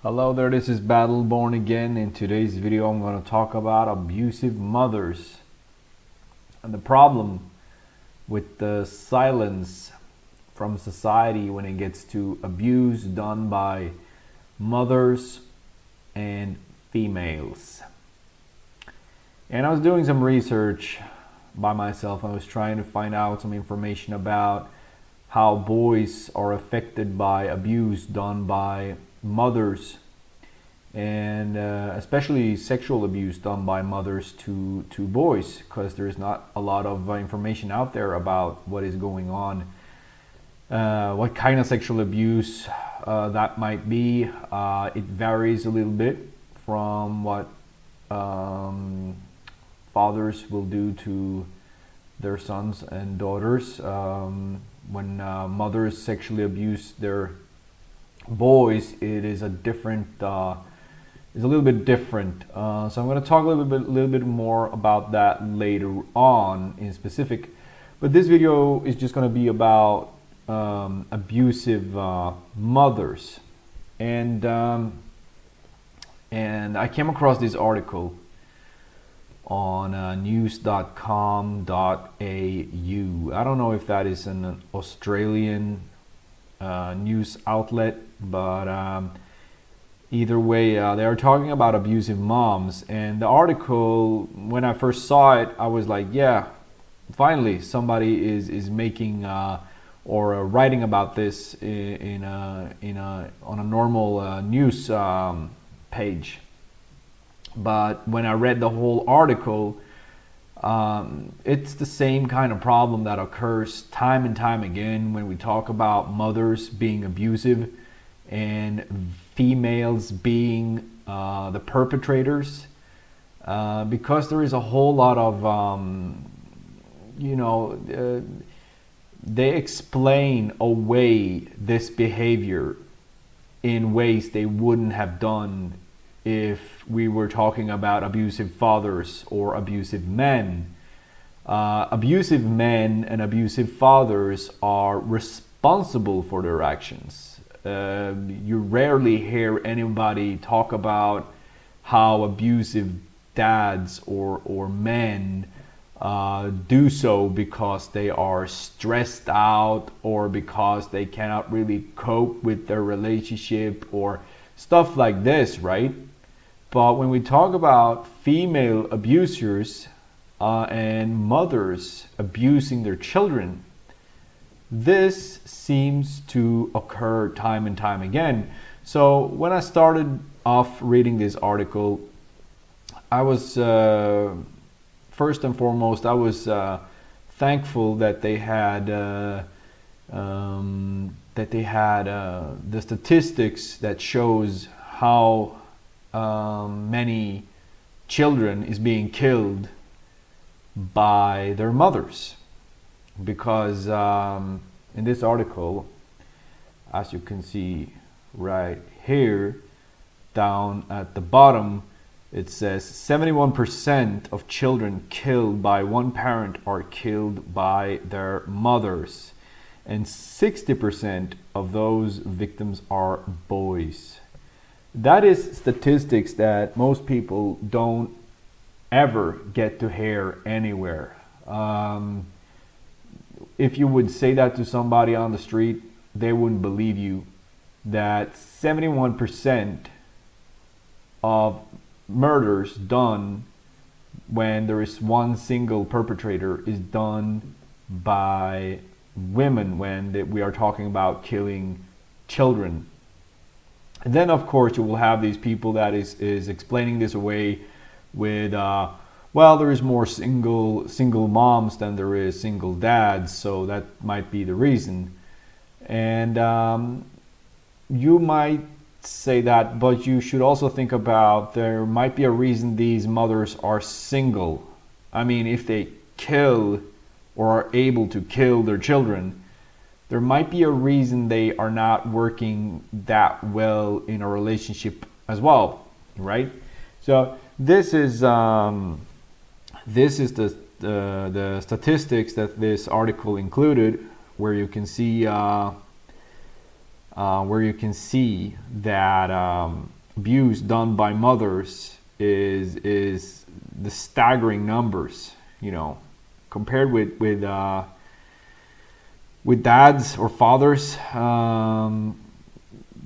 Hello there, this is Battleborn again. In today's video I'm going to talk about abusive mothers and the problem with the silence from society when it gets to abuse done by mothers and females. And I was doing some research by myself. I was trying to find out some information about how boys are affected by abuse done by mothers, and especially sexual abuse done by mothers to boys, because there's not a lot of information out there about what is going on, what kind of sexual abuse that might be. It varies a little bit from what fathers will do to their sons and daughters. When mothers sexually abuse their boys, it is a little bit different. So I'm going to talk a little bit more about that later on in specific. But this video is just going to be about abusive mothers, and I came across this article on news.com.au. I don't know if that is an Australian news outlet, but either way, they are talking about abusive moms. And the article, when I first saw it, I was like, yeah, finally somebody is making or writing about this on a normal news page. But when I read the whole article, it's the same kind of problem that occurs time and time again when we talk about mothers being abusive and females being the perpetrators, because there is a whole lot of they explain away this behavior in ways they wouldn't have done if we were talking about abusive fathers or abusive men. Abusive men and abusive fathers are responsible for their actions. You rarely hear anybody talk about how abusive dads or men do so because they are stressed out or because they cannot really cope with their relationship or stuff like this, right? But when we talk about female abusers and mothers abusing their children, this seems to occur time and time again. So when I started off reading this article, I was first and foremost, I was thankful that they had the statistics that shows how many children is being killed by their mothers. Because in this article, as you can see right here down at the bottom, it says 71% of children killed by one parent are killed by their mothers, and 60% of those victims are boys. That is statistics that most people don't ever get to hear anywhere. If you would say that to somebody on the street, they wouldn't believe you, that 71% of murders done when there is one single perpetrator is done by women when we are talking about killing children. And then of course you will have these people that is explaining this away with well, there is more single moms than there is single dads, so that might be the reason. And you might say that, but you should also think about there might be a reason these mothers are single. I mean, if they kill or are able to kill their children, there might be a reason they are not working that well in a relationship as well, right? So this is the statistics that this article included, where you can see that abuse done by mothers is the staggering numbers, compared with dads or fathers.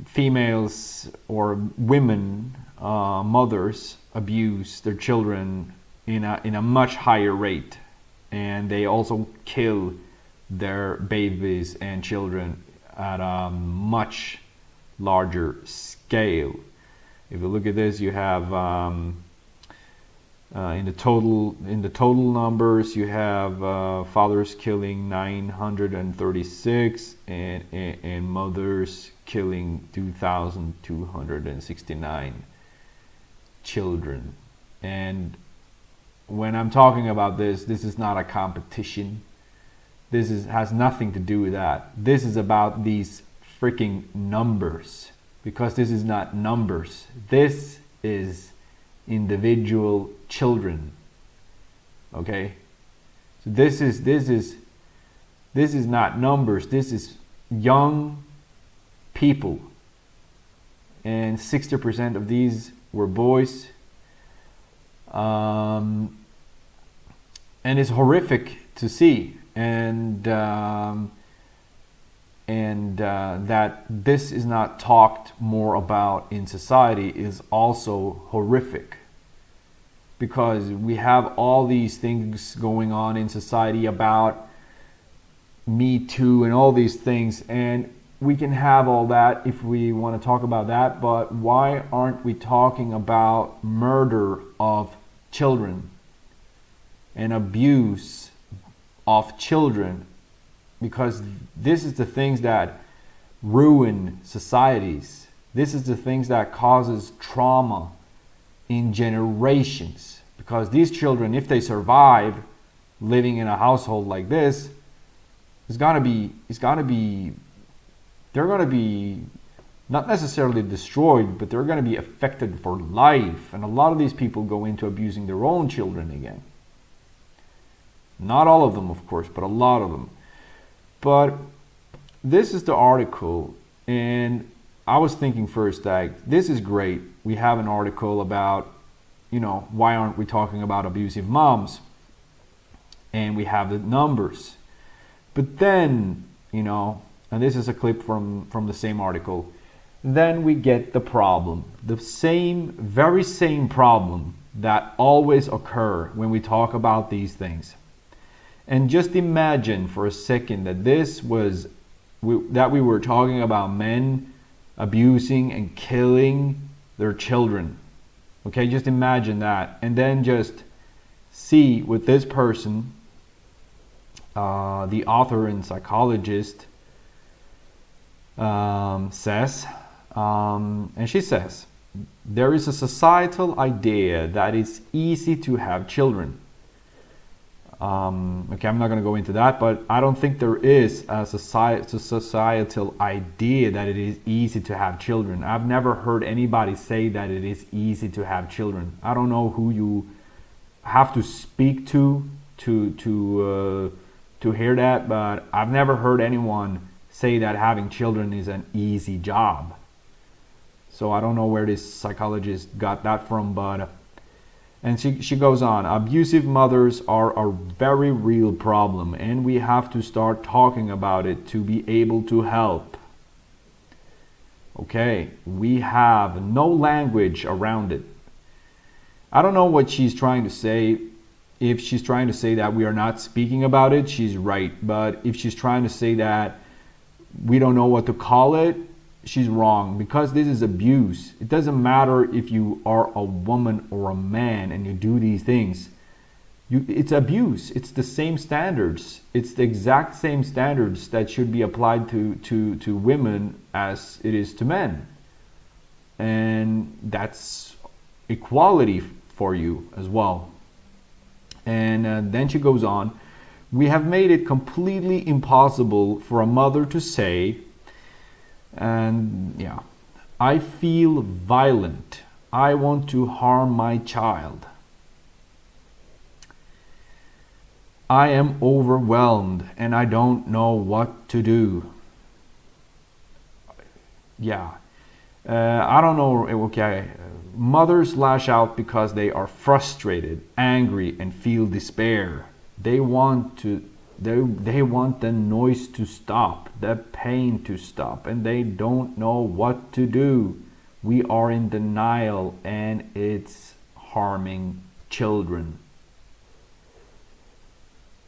Females or women, mothers, abuse their children in a much higher rate, and they also kill their babies and children at a much larger scale. If you look at this, you have in the total numbers, you have fathers killing 936 and mothers killing 2,269 children. And when I'm talking about this is not a competition. Has nothing to do with that. This is about these freaking numbers, because this is not numbers. This is individual children. Okay? So this is not numbers. This is young people. And 60% of these were boys. And it's horrific to see. And that this is not talked more about in society is also horrific, because we have all these things going on in society about Me Too and all these things, and we can have all that if we want to talk about that, but why aren't we talking about murder of children and abuse of children? Because this is the things that ruin societies. This is the things that causes trauma in generations. Because these children, if they survive living in a household like this, they're gonna be not necessarily destroyed, but they're gonna be affected for life. And a lot of these people go into abusing their own children again. Not all of them, of course, but a lot of them. But this is the article, and I was thinking first that this is great. We have an article about, why aren't we talking about abusive moms? And we have the numbers. But then, and this is a clip from the same article, then we get the problem. The very same problem that always occur when we talk about these things. And just imagine for a second that we were talking about men abusing and killing their children. Okay, just imagine that. And then just see what this person, the author and psychologist, says. And she says, there is a societal idea that it's easy to have children. Okay, I'm not going to go into that, but I don't think there is a societal idea that it is easy to have children. I've never heard anybody say that it is easy to have children. I don't know who you have to speak to hear that, but I've never heard anyone say that having children is an easy job. So I don't know where this psychologist got that from, but and she goes on, abusive mothers are a very real problem, and we have to start talking about it to be able to help. Okay, we have no language around it. I don't know what she's trying to say. If she's trying to say that we are not speaking about it, she's right. But if she's trying to say that we don't know what to call it, she's wrong, because this is abuse. It doesn't matter if you are a woman or a man and you do these things. It's abuse. It's the same standards. It's the exact same standards that should be applied to women as it is to men. And that's equality for you as well. And then she goes on, we have made it completely impossible for a mother to say, and yeah, I feel violent. I want to harm my child. I am overwhelmed and I don't know what to do. Yeah. I don't know. Okay, mothers lash out because they are frustrated, angry, and feel despair. They want to. They want the noise to stop, the pain to stop, and they don't know what to do. We are in denial, and it's harming children.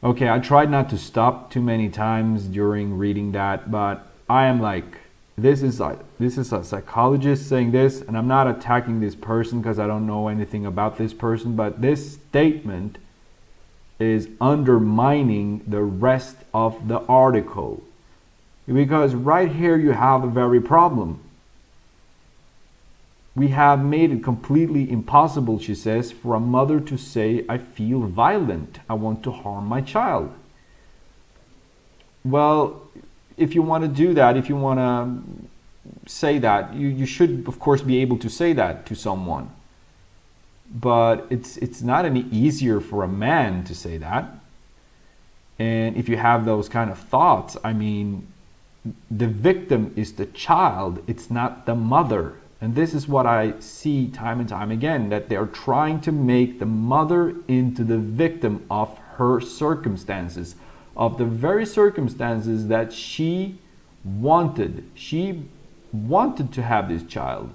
Okay, I tried not to stop too many times during reading that, but I am like, this is a psychologist saying this, and I'm not attacking this person because I don't know anything about this person, but this statement is undermining the rest of the article. Because right here you have the very problem. We have made it completely impossible, she says, for a mother to say, I feel violent, I want to harm my child. Well, if you want to do that, if you want to say that, you should, of course, be able to say that to someone. But it's not any easier for a man to say that. And if you have those kind of thoughts, I mean, the victim is the child, it's not the mother. And this is what I see time and time again, that they are trying to make the mother into the victim of her circumstances, of the very circumstances that she wanted. She wanted to have this child.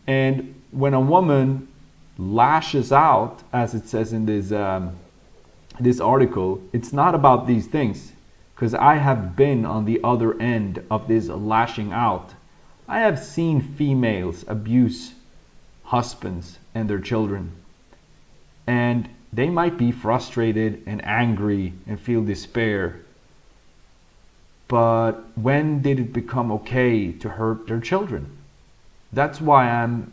And when a woman lashes out, as it says in this article, it's not about these things. Because I have been on the other end of this lashing out. I have seen females abuse husbands and their children. And they might be frustrated and angry and feel despair. But when did it become okay to hurt their children? That's why I'm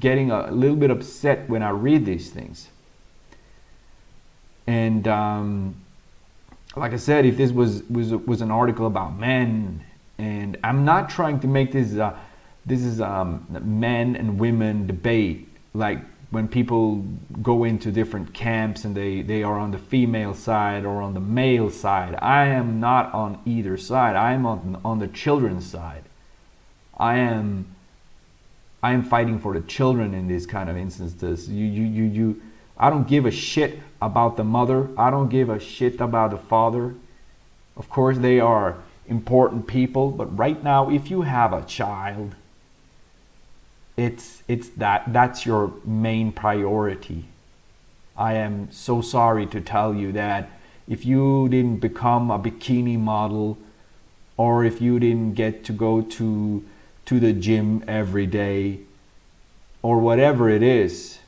getting a little bit upset when I read these things. And like I said, if this was an article about men, and I'm not trying to make this is men and women debate, like when people go into different camps and they are on the female side or on the male side. I am not on either side. I am on the children's side. I am fighting for the children in these kind of instances. I don't give a shit about the mother. I don't give a shit about the father. Of course, they are important people, but right now, if you have a child, that's your main priority. I am so sorry to tell you that if you didn't become a bikini model, or if you didn't get to go to the gym every day, or whatever it is,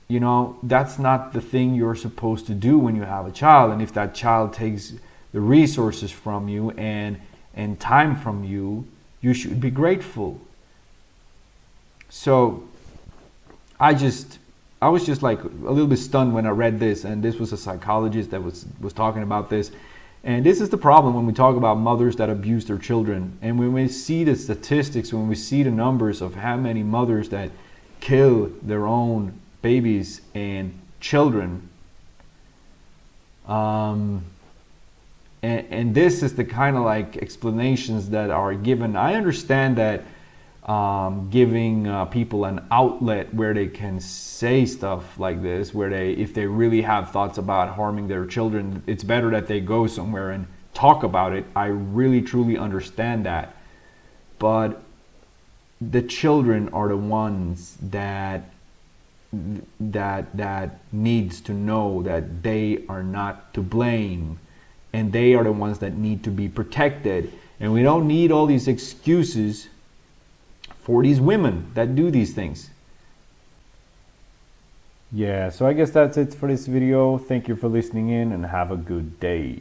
you know, that's not the thing you're supposed to do when you have a child. And if that child takes the resources from you and time from you, you should be grateful. So I was just like a little bit stunned when I read this, and this was a psychologist that was talking about this. And this is the problem when we talk about mothers that abuse their children. And when we see the statistics, when we see the numbers of how many mothers that kill their own babies and children, and this is the kind of like explanations that are given. I understand that giving people an outlet where they can say stuff like this, where if they really have thoughts about harming their children, it's better that they go somewhere and talk about it. I really truly understand that. But the children are the ones that needs to know that they are not to blame, and they are the ones that need to be protected. And we don't need all these excuses for these women that do these things. Yeah, so I guess that's it for this video. Thank you for listening in, and have a good day.